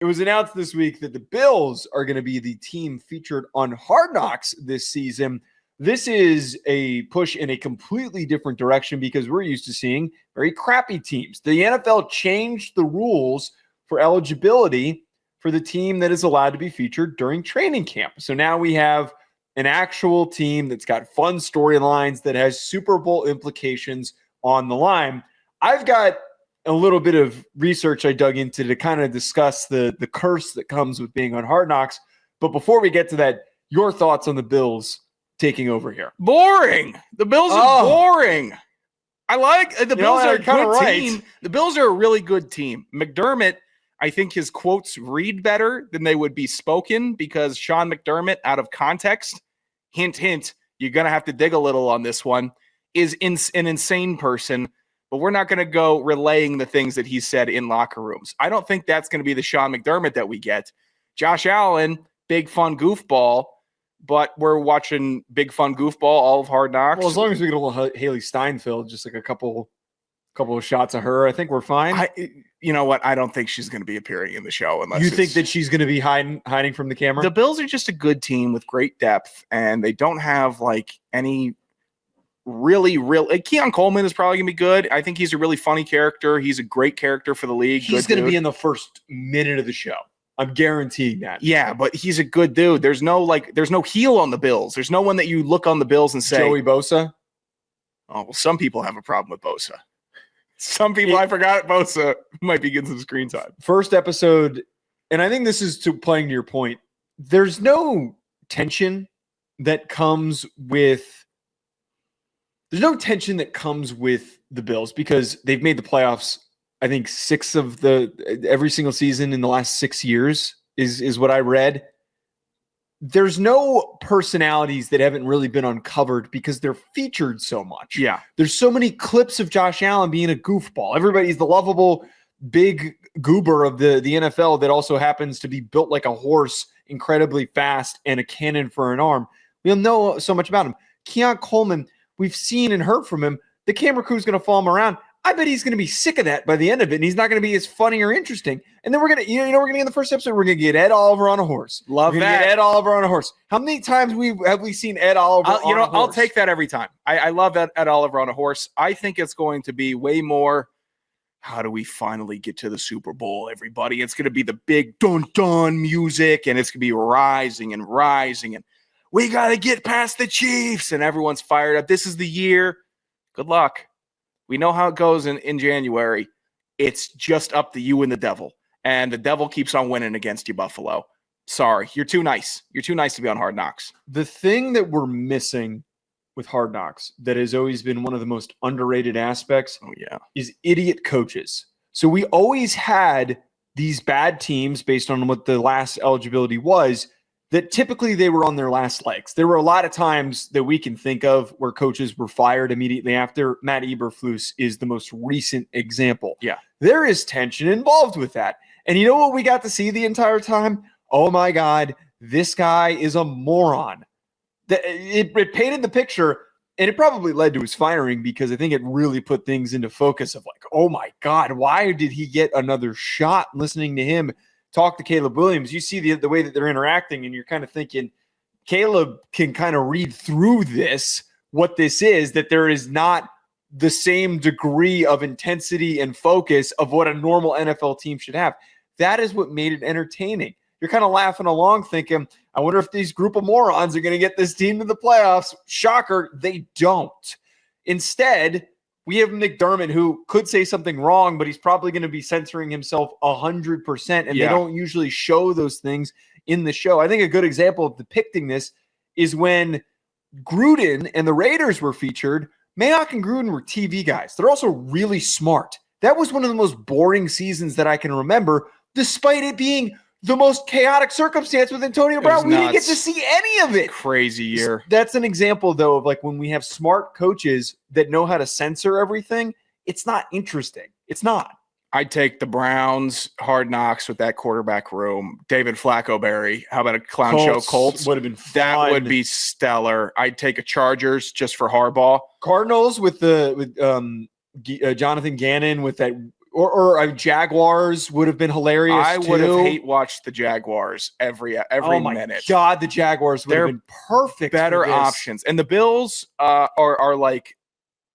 It was announced this week that the Bills are going to be the team featured on Hard Knocks this season. This is a push in a completely different direction because we're used to seeing very crappy teams. The NFL changed the rules for eligibility for the team that is allowed to be featured during training camp. So now we have an actual team that's got fun storylines that has Super Bowl implications on the line. I've got a little bit of research I dug into to kind of discuss the curse that comes with being on Hard Knocks. But before we get to that, your thoughts on the Bills taking over here? Boring. The Bills are boring. I like the Bills are a good team. The Bills are a really good team. McDermott, I think his quotes read better than they would be spoken because Sean McDermott, out of context, hint, hint, you're going to have to dig a little on this one, is an insane person. But we're not going to go relaying the things that he said in locker rooms. I don't think that's going to be the Sean McDermott that we get. Josh Allen, big fun goofball, but we're watching big fun goofball, all of Hard Knocks. Well, as long as we get a little Haley Steinfeld, just like a couple of shots of her, I think we're fine. You know what? I don't think she's going to be appearing in the show unless you think that she's going to be hiding from the camera. The Bills are just a good team with great depth, and they don't have like any. Really, Keon Coleman is probably going to be good. I think he's a really funny character. He's a great character for the league. He's going to be in the first minute of the show. I'm guaranteeing that. Yeah, but he's a good dude. There's no heel on the Bills. There's no one that you look on the Bills and say, Joey Bosa. Oh, well, some people have a problem with Bosa. Some people, I forgot Bosa might be getting some screen time. First episode, and I think this is playing to your point. There's no tension that comes with the Bills because they've made the playoffs, I think, 6 of every single season in the last 6 years is what I read. There's no personalities that haven't really been uncovered because they're featured so much. Yeah. There's so many clips of Josh Allen being a goofball. Everybody's the lovable big goober of the NFL that also happens to be built like a horse, incredibly fast, and a cannon for an arm. We'll know so much about him. Keon Coleman, we've seen and heard from him. The camera crew is going to follow him around. I bet he's going to be sick of that by the end of it, and he's not going to be as funny or interesting. And then we're going to, we're going to get in the first episode, we're going to get Ed Oliver on a horse. Love that. Get Ed Oliver on a horse. How many times have we seen Ed Oliver on a horse? I'll take that every time. I love Ed Oliver on a horse. I think it's going to be way more, how do we finally get to the Super Bowl, everybody? It's going to be the big dun-dun music, and it's going to be rising, and we got to get past the Chiefs, and everyone's fired up. This is the year. Good luck. We know how it goes in January. It's just up to you and the devil. And the devil keeps on winning against you, Buffalo. Sorry, you're too nice. You're too nice to be on Hard Knocks. The thing that we're missing with Hard Knocks that has always been one of the most underrated aspects is idiot coaches. So we always had these bad teams based on what the last eligibility was, that typically they were on their last legs. There were a lot of times that we can think of where coaches were fired immediately after. Matt Eberflus is the most recent example. Yeah. There is tension involved with that. And you know what we got to see the entire time? Oh my God, this guy is a moron. It painted the picture, and it probably led to his firing because I think it really put things into focus of like, oh my God, why did he get another shot? Listening to him talk to Caleb Williams, you see the way that they're interacting, and you're kind of thinking Caleb can kind of read through this, what this is, that there is not the same degree of intensity and focus of what a normal NFL team should have. That is what made it entertaining. You're kind of laughing along thinking, I wonder if these group of morons are going to get this team to the playoffs. Shocker, they don't. Instead, we have McDermott, who could say something wrong, but he's probably going to be censoring himself 100%, and they don't usually show those things in the show. I think a good example of depicting this is when Gruden and the Raiders were featured. Mayock and Gruden were TV guys. They're also really smart. That was one of the most boring seasons that I can remember, despite it being the most chaotic circumstance with Antonio Brown. We didn't get to see any of it. Crazy year. That's an example, though, of like when we have smart coaches that know how to censor everything, it's not interesting. It's not. I'd take the Browns Hard Knocks with that quarterback room. David Flacco-Berry. How about a clown show Colts? Would have been fun. That would be stellar. I'd take a Chargers just for Harbaugh. Cardinals with Jonathan Gannon with that or Jaguars would have been hilarious. I would have hate watched the Jaguars every oh my minute. God, the Jaguars would have been perfect. Better options, and the Bills are like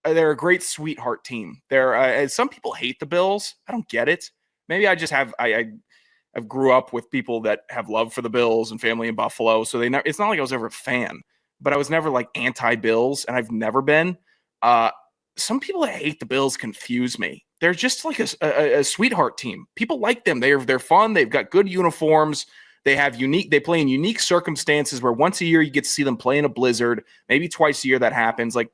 they're a great sweetheart team. They're some people hate the Bills. I don't get it. Maybe I just have I've grew up with people that have love for the Bills and family in Buffalo, so it's not like I was ever a fan, but I was never like anti-Bills, and I've never been. Some people that hate the Bills confuse me. They're just like a sweetheart team. People like them. They're fun. They've got good uniforms. They play in unique circumstances where once a year you get to see them play in a blizzard. Maybe twice a year that happens. Like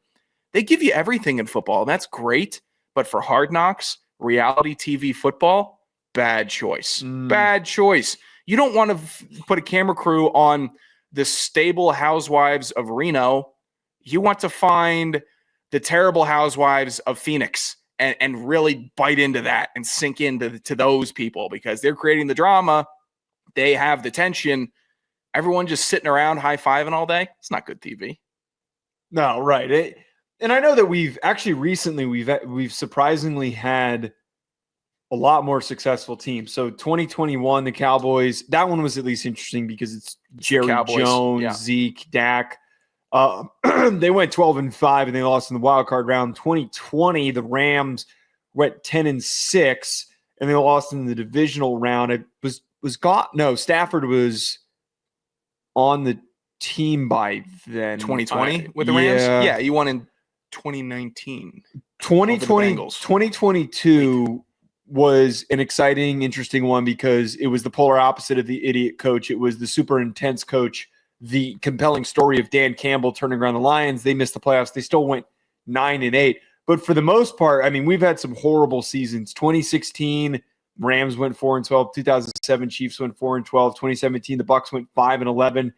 they give you everything in football, and that's great. But for Hard Knocks, reality TV football, bad choice. Bad choice. You don't want to put a camera crew on the stable housewives of Reno. You want to find the terrible housewives of Phoenix and really bite into that and sink into those people because they're creating the drama. They have the tension. Everyone just sitting around high-fiving all day. It's not good TV. No, right. And I know that we've surprisingly had a lot more successful teams. So 2021, the Cowboys, that one was at least interesting because it's Jerry Jones, Zeke, Dak. They went 12-5 and they lost in the wild card round. 2020, the Rams went 10-6 and they lost in the divisional round. It was got no Stafford was on the team by then. 2020 with the Rams? Yeah, you won in 2019. 2022 was an exciting, interesting one because it was the polar opposite of the idiot coach. It was the super intense coach, the compelling story of Dan Campbell turning around the Lions. They missed the playoffs. They still went 9-8. But for the most part, I mean, we've had some horrible seasons. 2016, Rams went 4-12. 2007, Chiefs went 4-12. 2017, the Bucs went 5-11.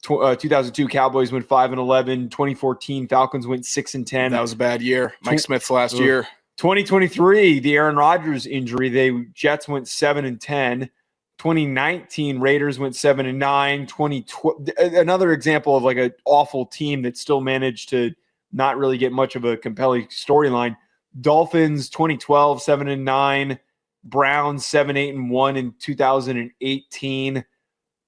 2002, Cowboys went 5-11. 2014, Falcons went 6-10. That was a bad year. Mike Smith's last year. 2023, the Aaron Rodgers injury, Jets went 7-10. 2019, Raiders went 7-9. 2012, another example of like an awful team that still managed to not really get much of a compelling storyline. Dolphins 2012, 7-9. Browns 7-8-1 in 2018.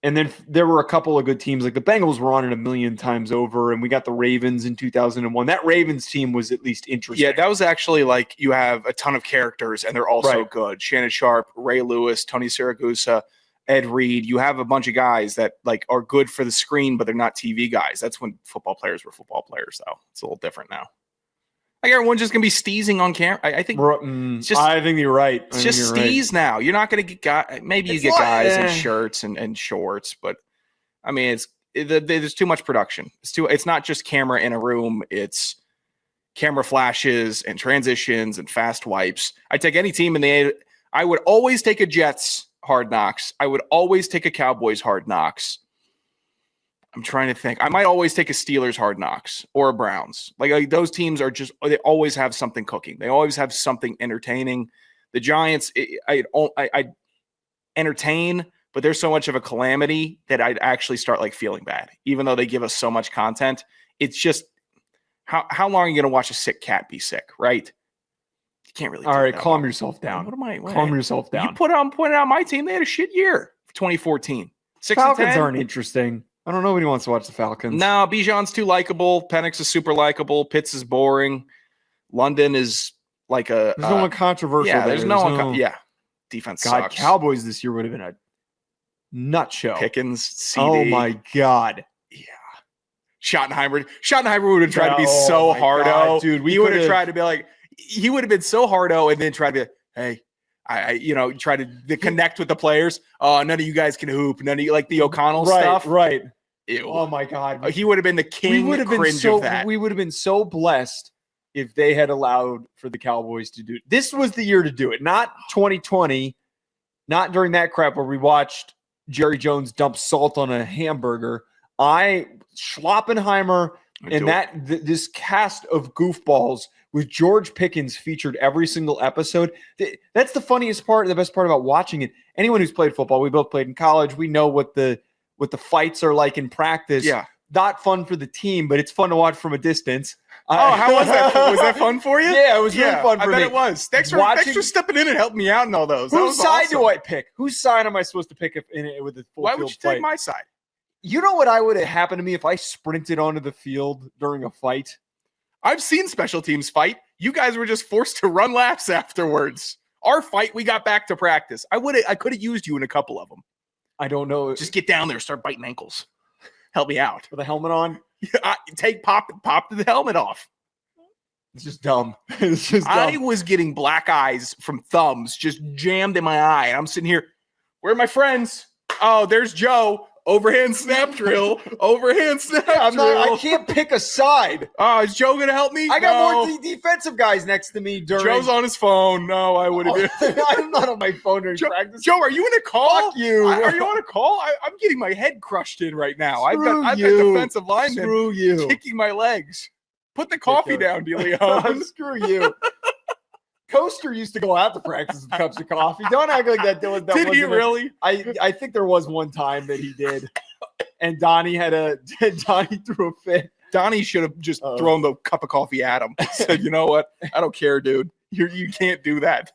And then there were a couple of good teams. Like the Bengals were on it a million times over, and we got the Ravens in 2001. That Ravens team was at least interesting. Yeah, that was actually like you have a ton of characters, and they're also good. Shannon Sharp, Ray Lewis, Tony Siragusa, Ed Reed. You have a bunch of guys that like are good for the screen, but they're not TV guys. That's when football players were football players, though. It's a little different now. Like everyone's just gonna be steezing on camera. I think I think you're right. It's just steez now. You're not gonna get guys. Maybe you get guys in shirts and shorts, but I mean, there's too much production. It's not just camera in a room. It's camera flashes and transitions and fast wipes. I take any team I would always take a Jets Hard Knocks. I would always take a Cowboys Hard Knocks. I'm trying to think. I might always take a Steelers Hard Knocks or a Browns. Like those teams are they always have something cooking. They always have something entertaining. The Giants, I entertain, but there's so much of a calamity that I'd actually start like feeling bad, even though they give us so much content. It's just how long are you going to watch a sick cat be sick, right? You can't really. All right, calm yourself down. Calm yourself down. You pointed out my team. They had a shit year for 2014. Falcons aren't interesting. I don't know. Nobody wants to watch the Falcons. No, Bijan's too likable. Penix is super likable. Pitts is boring. London is like there's no one controversial. Yeah, there's no one. Defense sucks. Cowboys this year would have been a nut show. Pickens, CD. Oh my God. Yeah. Schottenheimer would have tried to be so hardo. Dude, he would have tried to be like, he would have been so hardo and then tried to be, hey, I try to connect with the players. None of you guys can hoop. None of you like the O'Connell stuff. Right. Ew. Oh my God. He would have been the king of that. We would have been so blessed if they had allowed for the Cowboys to do it. This was the year to do it. Not 2020, not during that crap where we watched Jerry Jones dump salt on a hamburger. Schloppenheimer and this cast of goofballs with George Pickens featured every single episode. That's the funniest part, the best part about watching it. Anyone who's played football, we both played in college. We know what the fights are like in practice. Yeah. Not fun for the team, but it's fun to watch from a distance. How was that? Was that fun for you? Yeah, it was really fun for me. I bet it was. Thanks for stepping in and helping me out in all those. Whose side do I pick? Whose side am I supposed to pick with the full Why field would you fight? take my side? You know what would have happened to me if I sprinted onto the field during a fight? I've seen special teams fight. You guys were just forced to run laps afterwards. Our fight, we got back to practice. I could have used you in a couple of them. I don't know. Just get down there, start biting ankles. Help me out. With a helmet on? Pop the helmet off. It's just dumb. It's just dumb. I was getting black eyes from thumbs just jammed in my eye. And I'm sitting here. Where are my friends? Oh, there's Joe. Overhand snap drill. Overhand snap drill. I can't pick a side. Oh, is Joe going to help me? I got more defensive guys next to me during. Joe's on his phone. No, I would have been. I'm not on my phone during practice. Joe, are you in a call? Fuck you. Are you on a call? I'm getting my head crushed in right now. I've got defensive linemen kicking my legs. Put the coffee down, DeLeone. Screw you. Coaster used to go out to practice with cups of coffee. Don't act like that. Did he really? I think there was one time that he did, and Donnie threw a fit. Donnie should have just thrown the cup of coffee at him. Said, "You know what? I don't care, dude. You can't do that."